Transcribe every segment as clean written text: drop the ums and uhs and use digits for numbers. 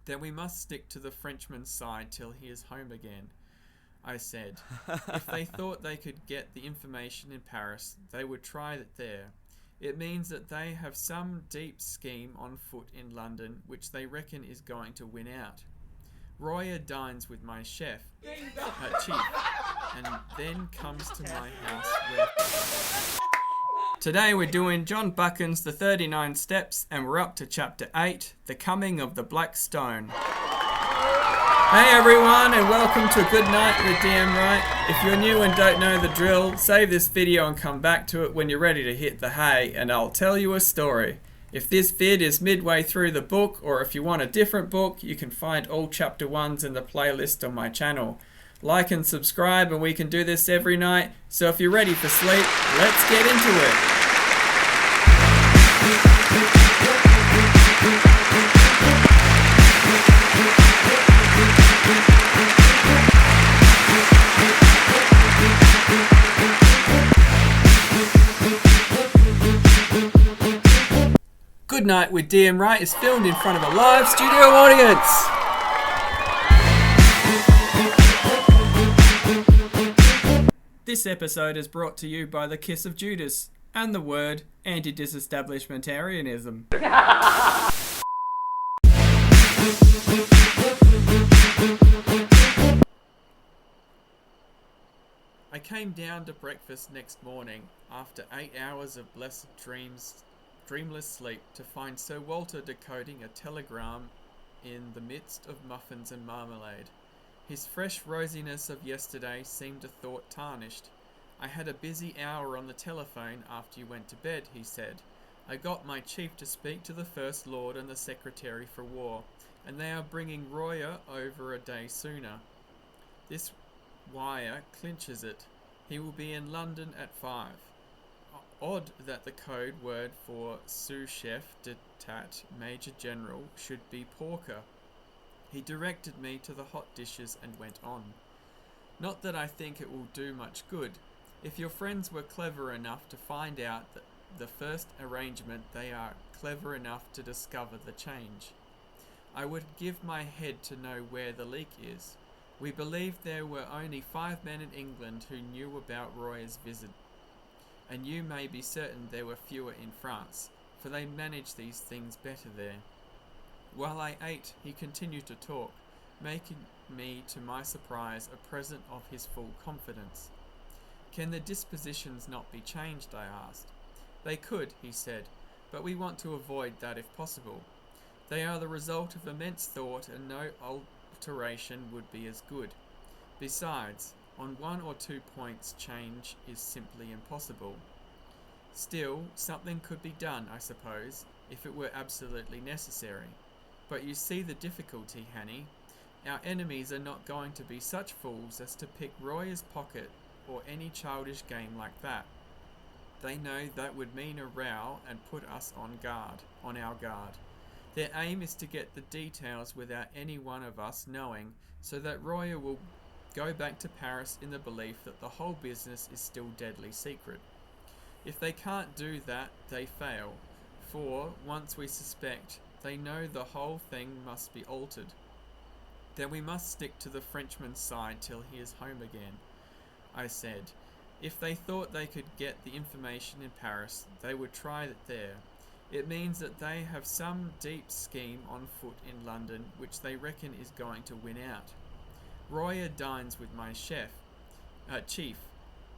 Then we must stick to the Frenchman's side till he is home again, I said. If they thought they could get the information in Paris, they would try it there. It means that they have some deep scheme on foot in London which they reckon is going to win out. Royer dines with my chief, and then comes to my house where... Today we're doing John Buchan's The 39 Steps, and we're up to Chapter 8, The Coming of the Black Stone. Hey everyone, and welcome to Goodnight with D.M.W. Wright. If you're new and don't know the drill, save this video and come back to it when you're ready to hit the hay, and I'll tell you a story. If this vid is midway through the book, or if you want a different book, you can find all Chapter 1s in the playlist on my channel. Like and subscribe, and we can do this every night, so if you're ready for sleep, let's get into it. Goodnight with D.M. Wright is filmed in front of a live studio audience. This episode is brought to you by the Kiss of Judas and the word anti-disestablishmentarianism. I came down to breakfast next morning after 8 hours of blessed dreamless sleep to find Sir Walter decoding a telegram in the midst of muffins and marmalade. His fresh rosiness of yesterday seemed a thought tarnished. I had a busy hour on the telephone after you went to bed, he said. I got my chief to speak to the First Lord and the Secretary for War, and they are bringing Royer over a day sooner. This wire clinches it. He will be in London at 5. Odd that the code word for sous-chef d'etat Major General should be porker. He directed me to the hot dishes and went on. Not that I think it will do much good. If your friends were clever enough to find out that the first arrangement, they are clever enough to discover the change. I would give my head to know where the leak is. We believed there were only 5 men in England who knew about Royer's visit. And you may be certain there were fewer in France, for they manage these things better there. While I ate, he continued to talk, making me, to my surprise, a present of his full confidence. Can the dispositions not be changed, I asked. They could, he said, but we want to avoid that if possible. They are the result of immense thought, and no alteration would be as good. Besides, on 1 or 2 points change is simply impossible. Still, something could be done, I suppose, if it were absolutely necessary. But you see the difficulty, Hannay. Our enemies are not going to be such fools as to pick Royer's pocket or any childish game like that. They know that would mean a row and put us on our guard. Their aim is to get the details without any one of us knowing, so that Royer will go back to Paris in the belief that the whole business is still deadly secret. If they can't do that, they fail, for, once we suspect, they know the whole thing must be altered. Then we must stick to the Frenchman's side till he is home again, I said. If they thought they could get the information in Paris, they would try it there. It means that they have some deep scheme on foot in London which they reckon is going to win out. Royer dines with my chief,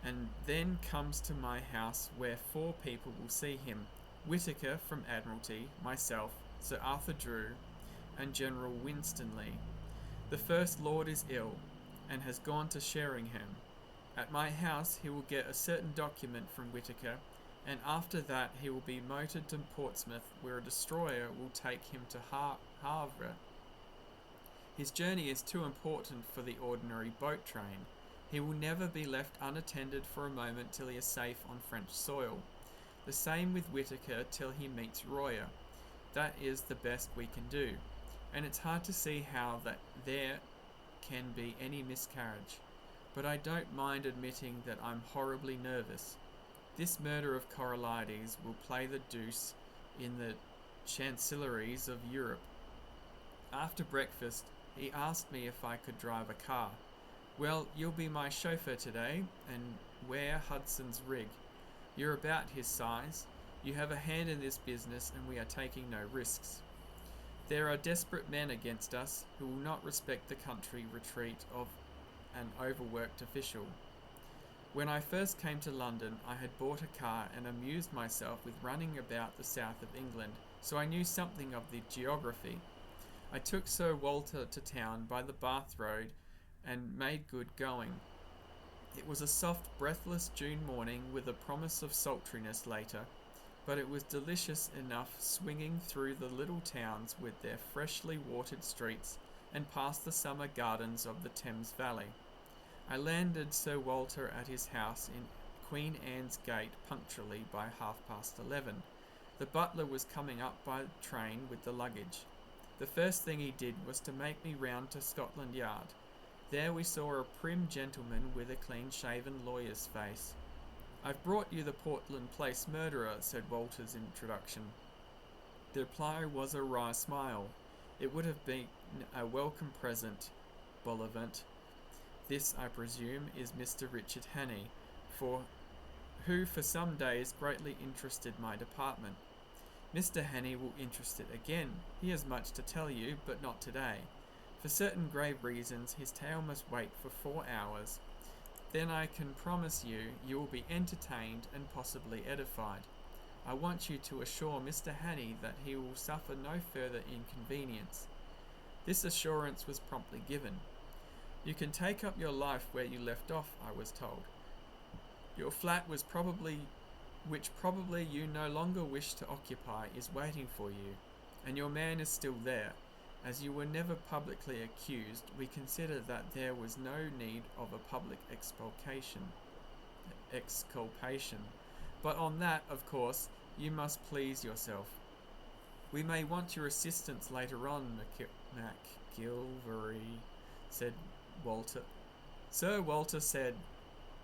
and then comes to my house where 4 people will see him. Whittaker from Admiralty, myself, Sir Arthur Drew, and General Winstanley. The First Lord is ill, and has gone to Sheringham. At my house he will get a certain document from Whittaker, and after that he will be motored to Portsmouth, where a destroyer will take him to Havre. His journey is too important for the ordinary boat train. He will never be left unattended for a moment till he is safe on French soil. The same with Whittaker till he meets Royer. That is the best we can do, and it's hard to see how that there can be any miscarriage. But I don't mind admitting that I'm horribly nervous. This murder of Coralides will play the deuce in the chancelleries of Europe. After breakfast, he asked me if I could drive a car. Well, you'll be my chauffeur today and wear Hudson's rig. You're about his size. You have a hand in this business and we are taking no risks. There are desperate men against us who will not respect the country retreat of an overworked official. When I first came to London, I had bought a car and amused myself with running about the south of England, so I knew something of the geography. I took Sir Walter to town by the Bath Road and made good going. It was a soft, breathless June morning with a promise of sultriness later, but it was delicious enough swinging through the little towns with their freshly watered streets and past the summer gardens of the Thames Valley. I landed Sir Walter at his house in Queen Anne's Gate punctually by 11:30. The butler was coming up by train with the luggage. The first thing he did was to make me round to Scotland Yard. There we saw a prim gentleman with a clean-shaven lawyer's face. "I've brought you the Portland Place murderer," said Walter's introduction. The reply was a wry smile. It would have been a welcome present, Bullivant. This, I presume, is Mr. Richard Hannay, who for some days greatly interested my department. Mr. Hannay will interest it again. He has much to tell you, but not today. For certain grave reasons, his tale must wait for 4 hours. Then I can promise you will be entertained and possibly edified. I want you to assure Mr. Hannay that he will suffer no further inconvenience. This assurance was promptly given. You can take up your life where you left off, I was told. Your flat which probably you no longer wish to occupy, is waiting for you, and your man is still there. As you were never publicly accused, we consider that there was no need of a public exculpation. But on that, of course, you must please yourself. We may want your assistance later on, MacGillivray, said Walter. Sir Walter said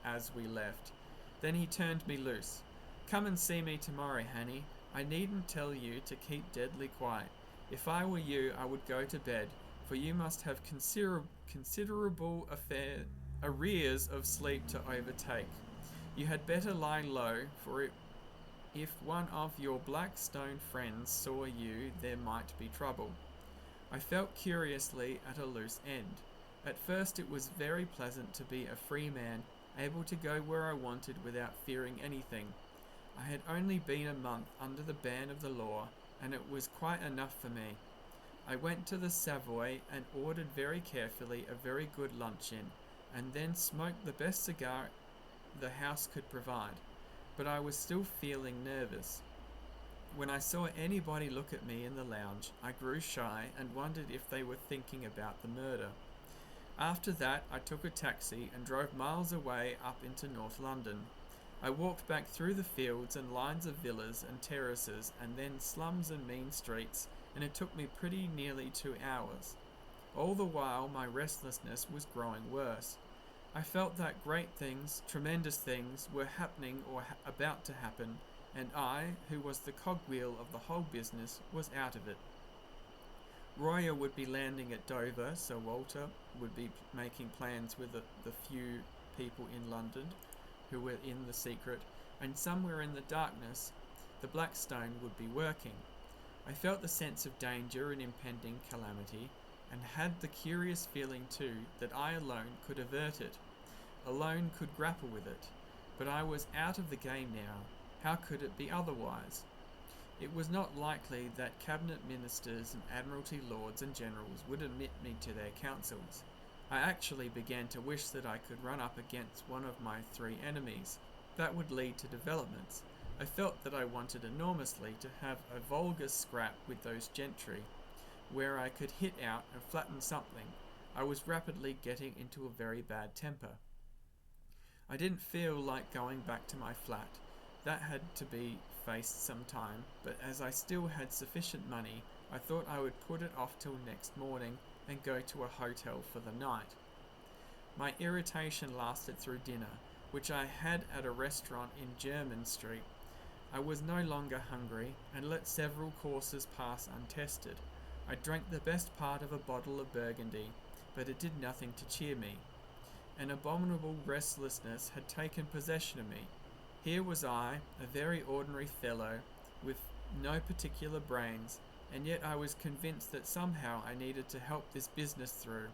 as we left. Then he turned me loose. "Come and see me tomorrow, Hannay. I needn't tell you to keep deadly quiet. If I were you, I would go to bed, for you must have considerable arrears of sleep to overtake. You had better lie low, for if one of your Blackstone friends saw you, there might be trouble." I felt curiously at a loose end. At first it was very pleasant to be a free man, able to go where I wanted without fearing anything. I had only been a month under the ban of the law, and it was quite enough for me. I went to the Savoy and ordered very carefully a very good luncheon, and then smoked the best cigar the house could provide. But I was still feeling nervous. When I saw anybody look at me in the lounge, I grew shy and wondered if they were thinking about the murder. After that, I took a taxi and drove miles away up into North London. I walked back through the fields and lines of villas and terraces and then slums and mean streets, and it took me pretty nearly 2 hours. All the while my restlessness was growing worse. I felt that great things, tremendous things, were happening or about to happen, and I, who was the cogwheel of the whole business, was out of it. Royer would be landing at Dover, Sir Walter would be making plans with the few people in London who were in the secret, and somewhere in the darkness the Blackstone would be working. I felt the sense of danger and impending calamity, and had the curious feeling too that I alone could avert it, alone could grapple with it. But I was out of the game now. How could it be otherwise? It was not likely that cabinet ministers and admiralty lords and generals would admit me to their councils. I actually began to wish that I could run up against one of my 3 enemies. That would lead to developments. I felt that I wanted enormously to have a vulgar scrap with those gentry, where I could hit out and flatten something. I was rapidly getting into a very bad temper. I didn't feel like going back to my flat. That had to be faced some time, but as I still had sufficient money, I thought I would put it off till next morning and go to a hotel for the night. My irritation lasted through dinner, which I had at a restaurant in Jermyn Street. I was no longer hungry, and let several courses pass untested. I drank the best part of a bottle of Burgundy, but it did nothing to cheer me. An abominable restlessness had taken possession of me. Here was I, a very ordinary fellow, with no particular brains, and yet I was convinced that somehow I needed to help this business through,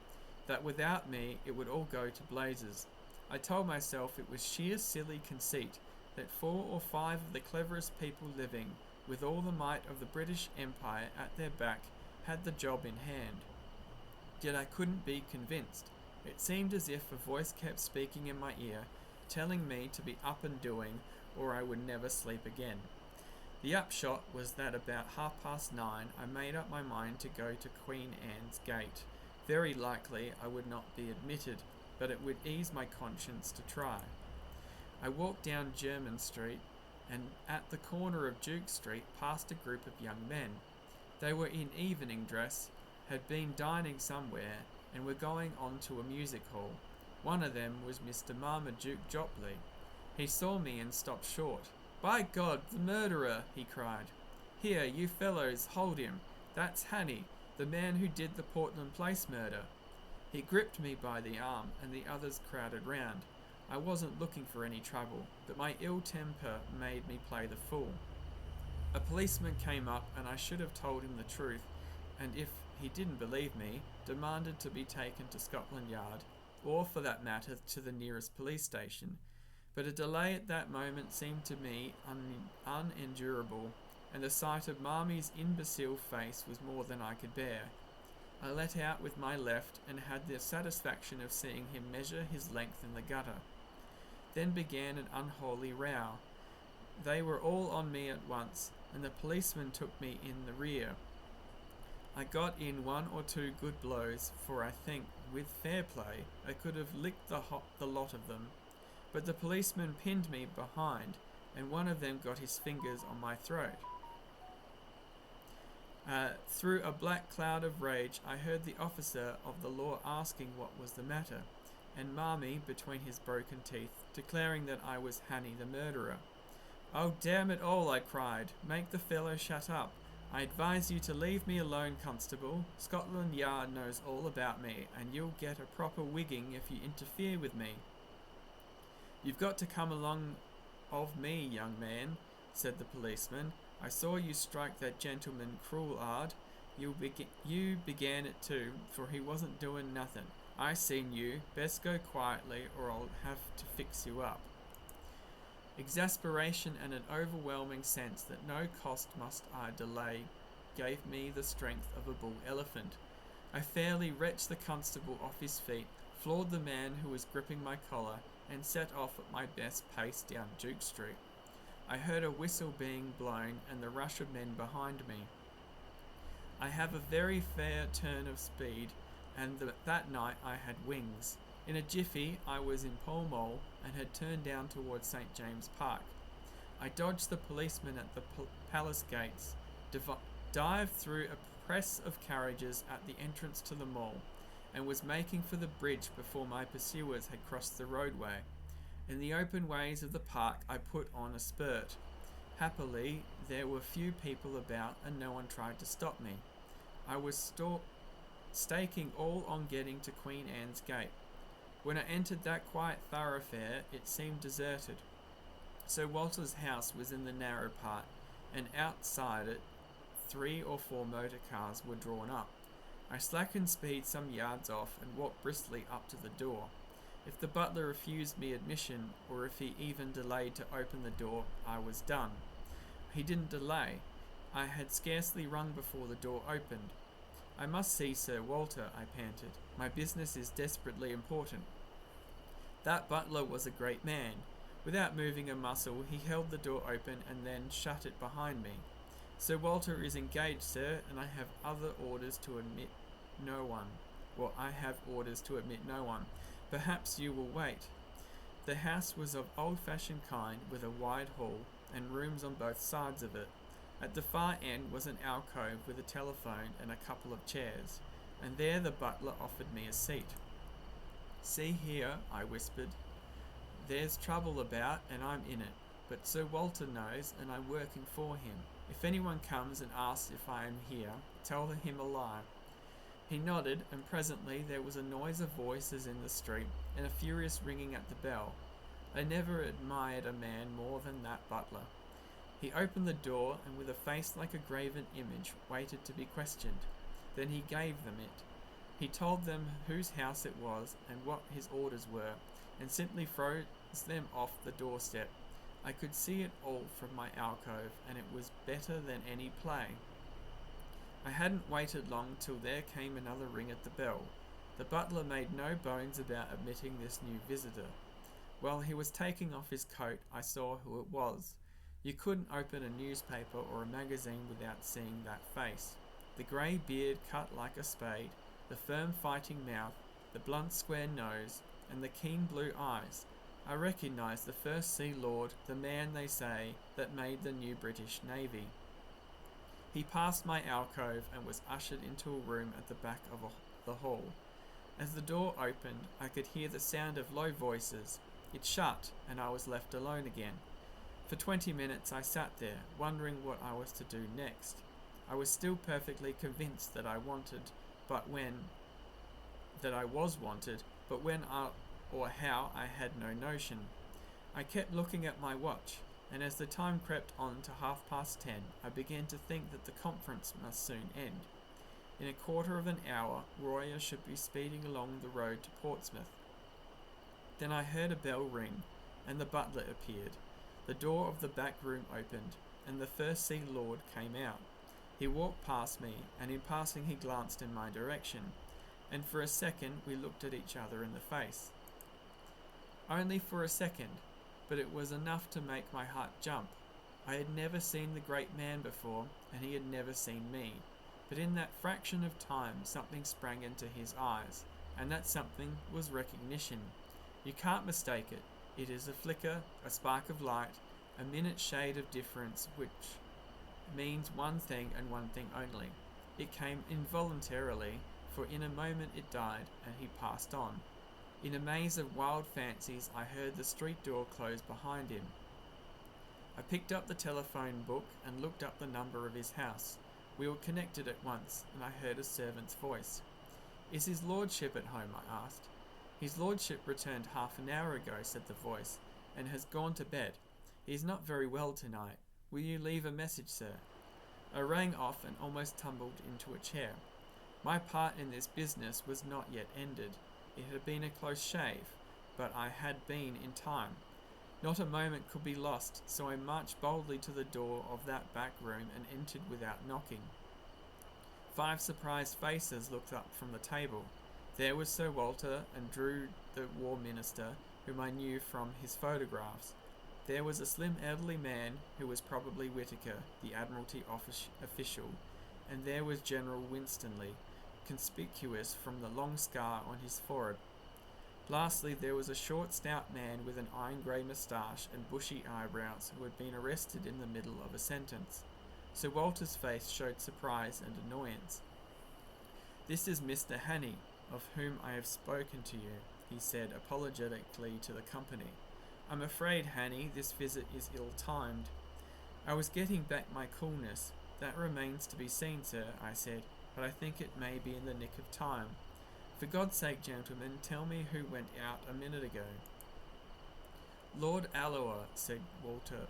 that without me it would all go to blazes. I told myself it was sheer silly conceit, that 4 or 5 of the cleverest people living, with all the might of the British Empire at their back, had the job in hand. Yet I couldn't be convinced. It seemed as if a voice kept speaking in my ear, telling me to be up and doing, or I would never sleep again. The upshot was that about 9:30 I made up my mind to go to Queen Anne's Gate. Very likely I would not be admitted, but it would ease my conscience to try. I walked down Jermyn Street, and at the corner of Duke Street past a group of young men. They were in evening dress, had been dining somewhere, and were going on to a music hall. One of them was Mr. Marmaduke Jopley. He saw me and stopped short. "By God, the murderer!" he cried. "Here, you fellows, hold him. That's Hannay, the man who did the Portland Place murder." He gripped me by the arm, and the others crowded round. I wasn't looking for any trouble, but my ill temper made me play the fool. A policeman came up, and I should have told him the truth, and if he didn't believe me, demanded to be taken to Scotland Yard, or for that matter to the nearest police station. But a delay at that moment seemed to me unendurable, and the sight of Marmy's imbecile face was more than I could bear. I let out with my left, and had the satisfaction of seeing him measure his length in the gutter. Then began an unholy row. They were all on me at once, and the policeman took me in the rear. I got in 1 or 2 good blows, for I think, with fair play, I could have licked the lot of them. But the policeman pinned me behind, and one of them got his fingers on my throat. Through a black cloud of rage, I heard the officer of the law asking what was the matter, and Marmy, between his broken teeth, declaring that I was Hannay the murderer. "Oh, damn it all," I cried. "Make the fellow shut up. I advise you to leave me alone, constable. Scotland Yard knows all about me, and you'll get a proper wigging if you interfere with me." "You've got to come along of me, young man," said the policeman. "I saw you strike that gentleman cruel hard. You began it too, for he wasn't doing nothing. I seen you. Best go quietly, or I'll have to fix you up." Exasperation and an overwhelming sense that no cost must I delay gave me the strength of a bull elephant. I fairly wrenched the constable off his feet, floored the man who was gripping my collar, and set off at my best pace down Duke Street. I heard a whistle being blown and the rush of men behind me. I have a very fair turn of speed, and that night I had wings. In a jiffy I was in Pall Mall and had turned down towards St. James Park. I dodged the policeman at the palace gates, dived through a press of carriages at the entrance to the mall, and was making for the bridge before my pursuers had crossed the roadway. In the open ways of the park I put on a spurt. Happily, there were few people about and no one tried to stop me. I was staking all on getting to Queen Anne's Gate. When I entered that quiet thoroughfare, it seemed deserted. Sir Walter's house was in the narrow part, and outside it 3 or 4 motor cars were drawn up. I slackened speed some yards off and walked briskly up to the door. If the butler refused me admission, or if he even delayed to open the door, I was done. He didn't delay. I had scarcely rung before the door opened. "I must see Sir Walter," I panted. "My business is desperately important." That butler was a great man. Without moving a muscle, he held the door open and then shut it behind me. "Sir Walter is engaged, sir, and I have orders to admit no one. Perhaps you will wait." The house was of old-fashioned kind, with a wide hall, and rooms on both sides of it. At the far end was an alcove with a telephone and a couple of chairs, and there the butler offered me a seat. "See here," I whispered. "There's trouble about, and I'm in it, but Sir Walter knows, and I'm working for him. If anyone comes and asks if I am here, tell him a lie. He nodded, and presently there was a noise of voices in the street, and a furious ringing at the bell. I never admired a man more than that butler. He opened the door, and with a face like a graven image, waited to be questioned. Then he gave them it. He told them whose house it was, and what his orders were, and simply froze them off the doorstep. I could see it all from my alcove, and it was better than any play. I hadn't waited long till there came another ring at the bell. The butler made no bones about admitting this new visitor. While he was taking off his coat, I saw who it was. You couldn't open a newspaper or a magazine without seeing that face. The grey beard cut like a spade, the firm fighting mouth, the blunt square nose, and the keen blue eyes. I recognised the First Sea Lord, the man, they say, that made the new British Navy. He passed my alcove and was ushered into a room at the back of the hall. As the door opened, I could hear the sound of low voices. It shut, and I was left alone again. For 20 minutes I sat there, wondering what I was to do next. I was still perfectly convinced that I was wanted, but when or how I had no notion. I kept looking at my watch, and as the time crept on to 10:30, I began to think that the conference must soon end. In a quarter of an hour, Royer should be speeding along the road to Portsmouth. Then I heard a bell ring, and the butler appeared. The door of the back room opened, and the First Sea Lord came out. He walked past me, and in passing he glanced in my direction, and for a second we looked at each other in the face. Only for a second, but it was enough to make my heart jump. I had never seen the great man before, and he had never seen me. But in that fraction of time something sprang into his eyes, and that something was recognition. You can't mistake it. It is a flicker, a spark of light, a minute shade of difference which means one thing and one thing only. It came involuntarily, for in a moment it died, and he passed on. In a maze of wild fancies, I heard the street door close behind him. I picked up the telephone book and looked up the number of his house. We were connected at once, and I heard a servant's voice. "Is his lordship at home?" I asked. "His lordship returned half an hour ago," said the voice, "and has gone to bed. He is not very well tonight. Will you leave a message, sir?" I rang off and almost tumbled into a chair. My part in this business was not yet ended. It had been a close shave, but I had been in time. Not a moment could be lost, so I marched boldly to the door of that back room and entered without knocking. 5 surprised faces looked up from the table. There was Sir Walter and Drew, the War Minister, whom I knew from his photographs. There was a slim elderly man, who was probably Whittaker, the Admiralty official, and there was General Winstanley, conspicuous from the long scar on his forehead. Lastly, there was a short, stout man with an iron-grey moustache and bushy eyebrows, who had been arrested in the middle of a sentence. Sir Walter's face showed surprise and annoyance. "This is Mr. Hannay, of whom I have spoken to you," he said apologetically to the company. "I'm afraid, Hannay, this visit is ill-timed." I was getting back my coolness. "That remains to be seen, sir," I said, "but I think it may be in the nick of time. For God's sake, gentlemen, tell me who went out a minute ago." "Lord Alloa," Sir Walter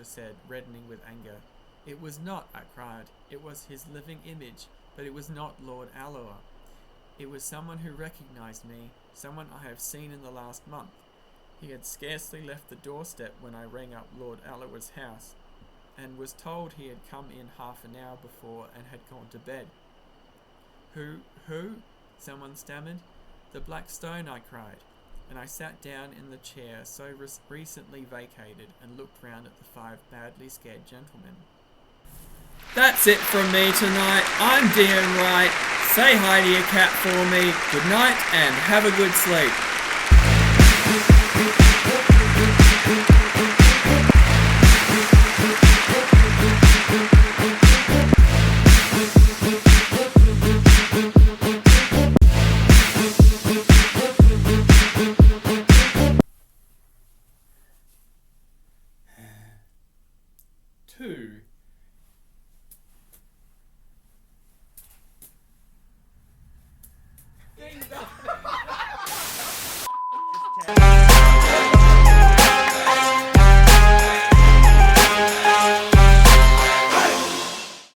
said, reddening with anger. "It was not," I cried. "It was his living image, but it was not Lord Alloa. It was someone who recognised me, someone I have seen in the last month. He had scarcely left the doorstep when I rang up Lord Alloa's house, and was told he had come in half an hour before and had gone to bed." Who? Someone stammered. "The Black Stone," I cried, and I sat down in the chair so recently vacated and looked round at the 5 badly scared gentlemen. That's it from me tonight. I'm D.M. Wright. Say hi to your cat for me. Good night and have a good sleep. Two. Bye.